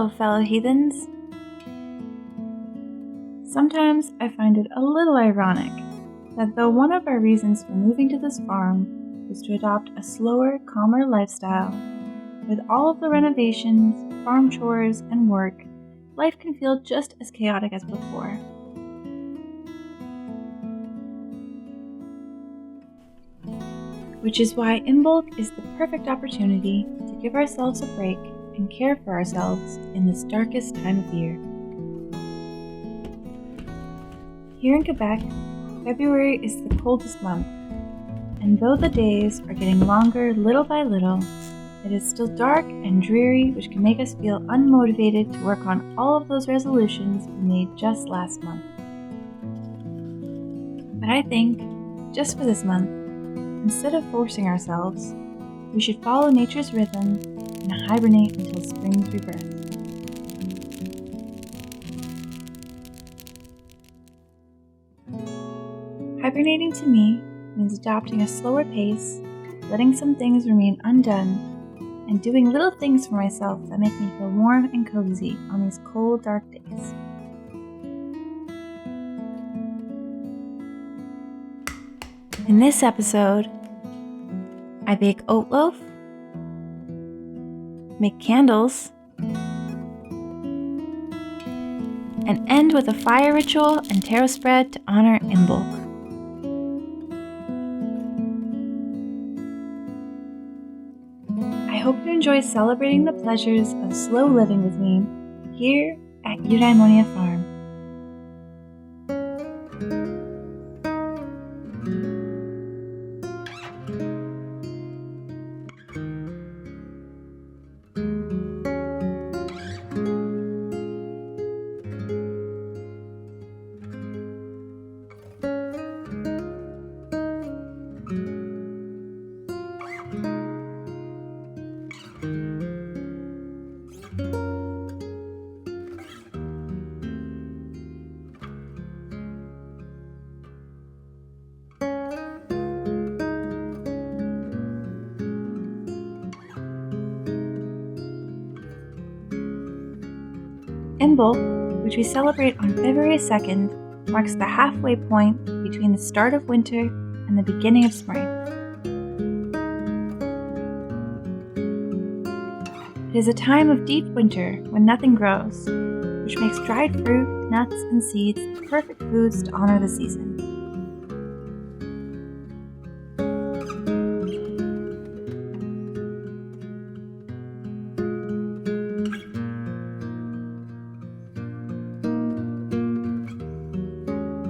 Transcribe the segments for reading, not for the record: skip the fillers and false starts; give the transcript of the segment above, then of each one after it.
Hello, fellow heathens. Sometimes I find it a little ironic that though one of our reasons for moving to this farm was to adopt a slower, calmer lifestyle, with all of the renovations, farm chores, and work, life can feel just as chaotic as before. Which is why Imbolc is the perfect opportunity to give ourselves a break and care for ourselves in this darkest time of year. Here in Quebec, February is the coldest month, and though the days are getting longer little by little, it is still dark and dreary, which can make us feel unmotivated to work on all of those resolutions we made just last month. But I think, just for this month, instead of forcing ourselves, we should follow nature's rhythm and hibernate until spring's rebirth. Hibernating to me means adopting a slower pace, letting some things remain undone, and doing little things for myself that make me feel warm and cozy on these cold, dark days. In this episode, I bake oat loaf, make candles, and end with a fire ritual and tarot spread to honor Imbolc. I hope you enjoy celebrating the pleasures of slow living with me here at Eudaimonia Farm. Imbolc, which we celebrate on February 2nd, marks the halfway point between the start of winter and the beginning of spring. It is a time of deep winter when nothing grows, which makes dried fruit, nuts, and seeds perfect foods to honor the season.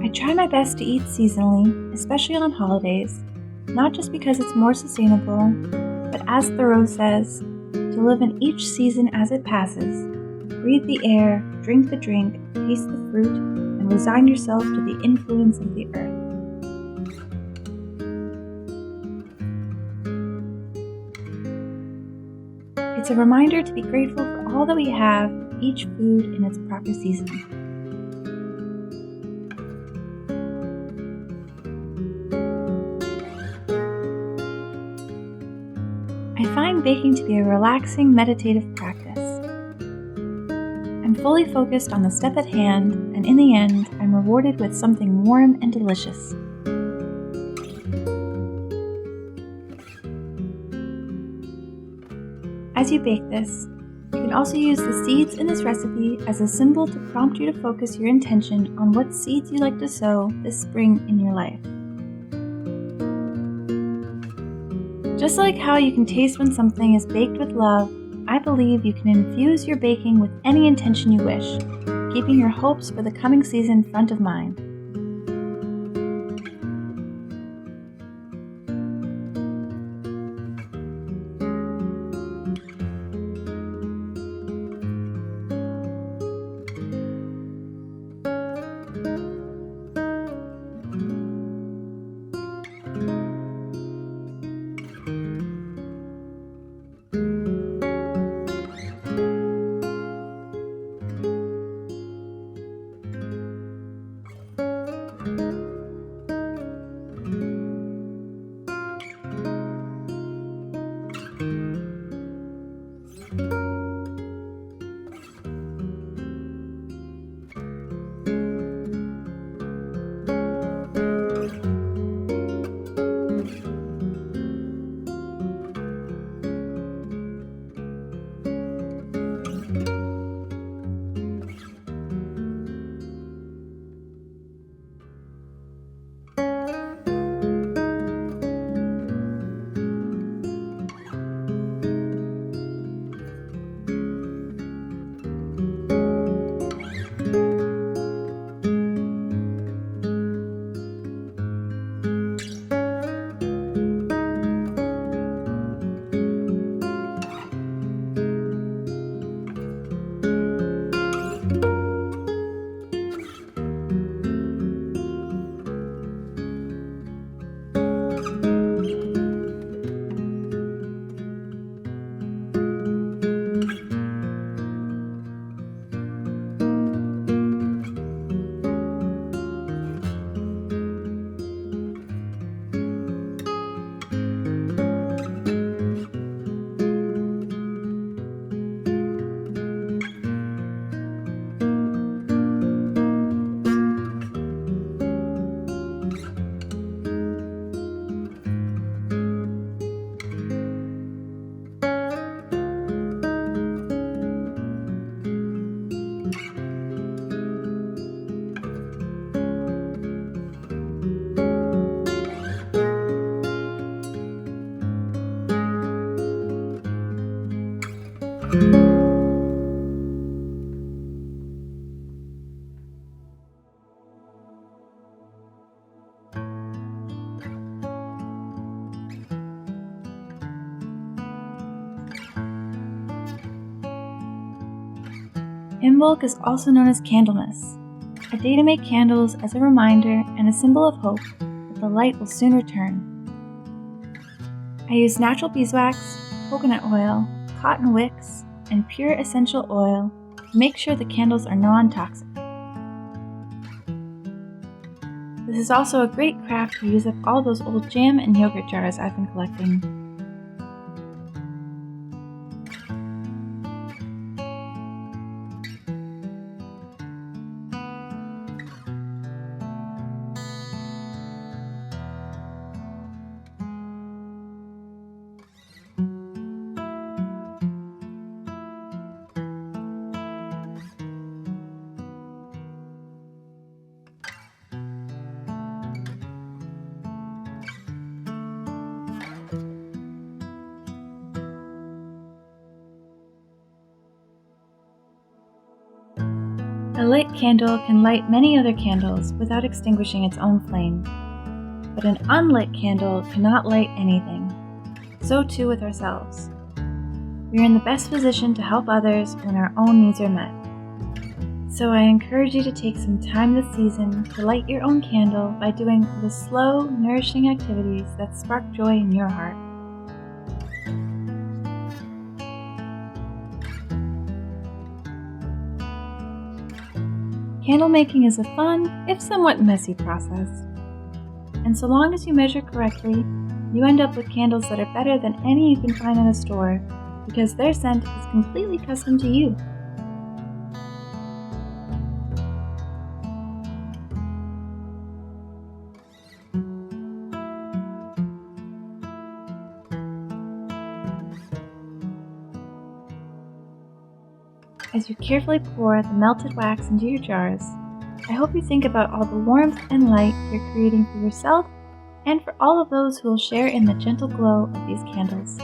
I try my best to eat seasonally, especially on holidays, not just because it's more sustainable, but as Thoreau says, to live in each season as it passes, breathe the air, drink the drink, taste the fruit, and resign yourself to the influence of the earth. It's a reminder to be grateful for all that we have, each food in its proper season. I find baking to be a relaxing, meditative practice. I'm fully focused on the step at hand, and in the end, I'm rewarded with something warm and delicious. As you bake this, you can also use the seeds in this recipe as a symbol to prompt you to focus your intention on what seeds you'd like to sow this spring in your life. Just like how you can taste when something is baked with love, I believe you can infuse your baking with any intention you wish, keeping your hopes for the coming season front of mind. Imbolc is also known as Candlemas, a day to make candles as a reminder and a symbol of hope that the light will soon return. I use natural beeswax, coconut oil, cotton wicks, and pure essential oil to make sure the candles are non-toxic. This is also a great craft to use up all those old jam and yogurt jars I've been collecting. A lit candle can light many other candles without extinguishing its own flame. But an unlit candle cannot light anything. So too with ourselves. We are in the best position to help others when our own needs are met. So I encourage you to take some time this season to light your own candle by doing the slow, nourishing activities that spark joy in your heart. Candle making is a fun, if somewhat messy process. And so long as you measure correctly, you end up with candles that are better than any you can find in a store because their scent is completely custom to you. As you carefully pour the melted wax into your jars, I hope you think about all the warmth and light you're creating for yourself and for all of those who will share in the gentle glow of these candles.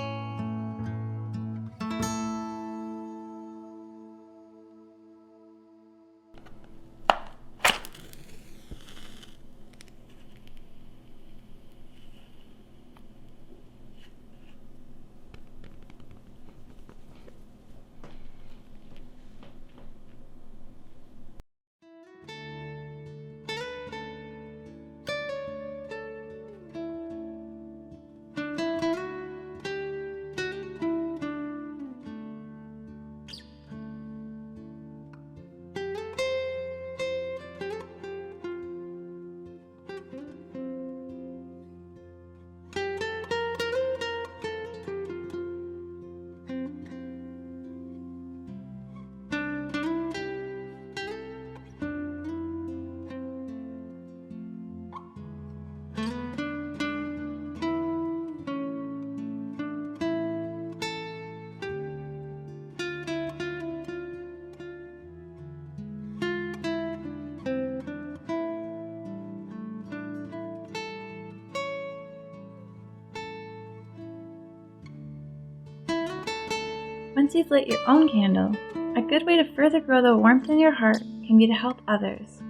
Once you've lit your own candle, a good way to further grow the warmth in your heart can be to help others.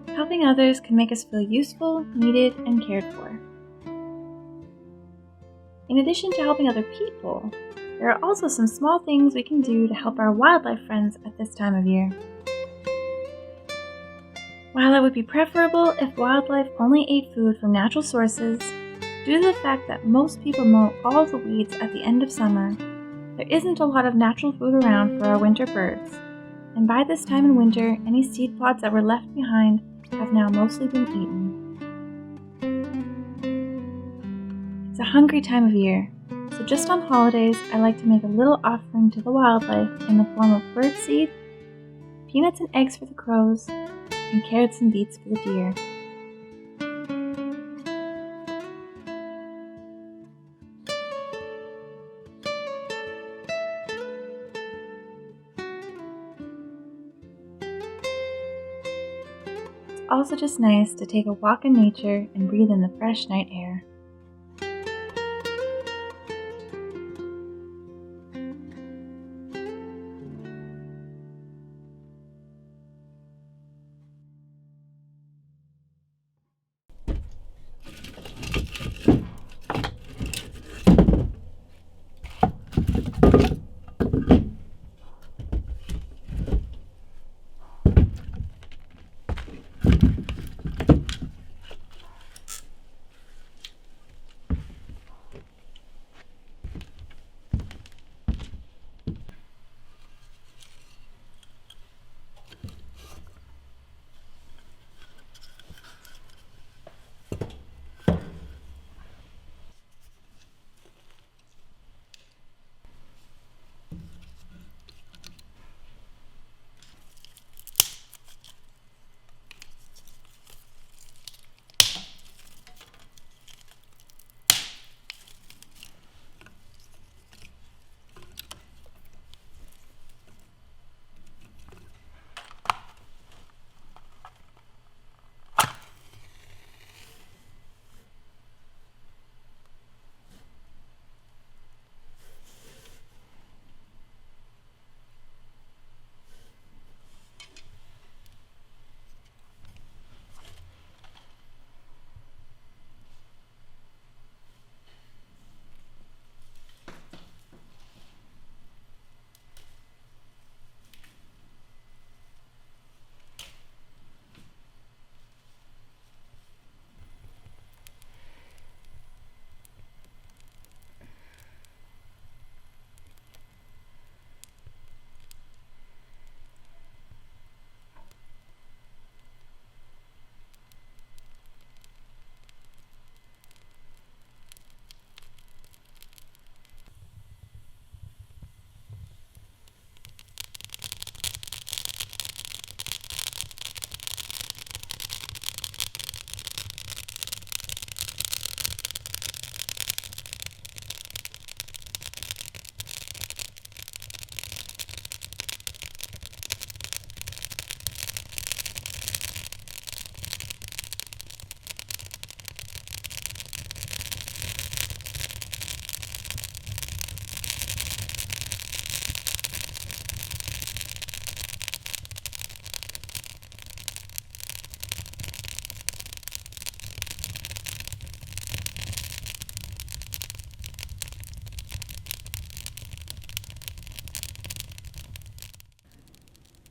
Helping others can make us feel useful, needed, and cared for. In addition to helping other people, there are also some small things we can do to help our wildlife friends at this time of year. While it would be preferable if wildlife only ate food from natural sources, due to the fact that most people mow all the weeds at the end of summer, there isn't a lot of natural food around for our winter birds, and by this time in winter, any seed pods that were left behind have now mostly been eaten. It's a hungry time of year, so just on holidays, I like to make a little offering to the wildlife in the form of birdseed, peanuts and eggs for the crows, and carrots and beets for the deer. It's also just nice to take a walk in nature and breathe in the fresh night air.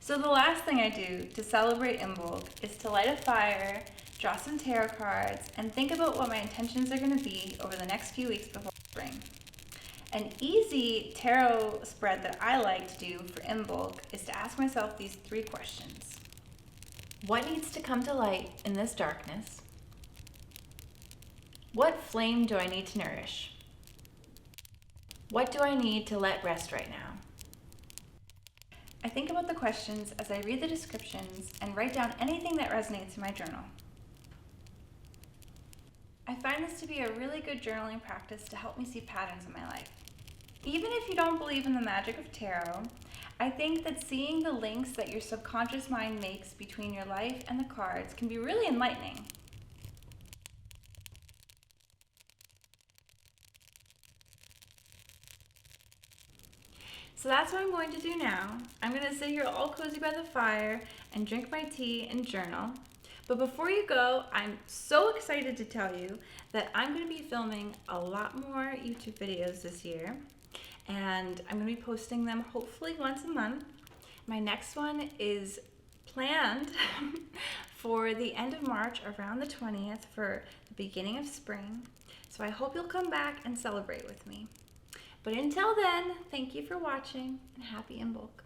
So the last thing I do to celebrate Imbolc is to light a fire, draw some tarot cards, and think about what my intentions are going to be over the next few weeks before spring. An easy tarot spread that I like to do for Imbolc is to ask myself these 3 questions. What needs to come to light in this darkness? What flame do I need to nourish? What do I need to let rest right now? I think about the questions as I read the descriptions and write down anything that resonates in my journal. I find this to be a really good journaling practice to help me see patterns in my life. Even if you don't believe in the magic of tarot, I think that seeing the links that your subconscious mind makes between your life and the cards can be really enlightening. So that's what I'm going to do now. I'm going to sit here all cozy by the fire and drink my tea and journal. But before you go, I'm so excited to tell you that I'm going to be filming a lot more YouTube videos this year. And I'm going to be posting them hopefully once a month. My next one is planned for the end of March, around the 20th, for the beginning of spring. So I hope you'll come back and celebrate with me. But until then, thank you for watching and happy Imbolc.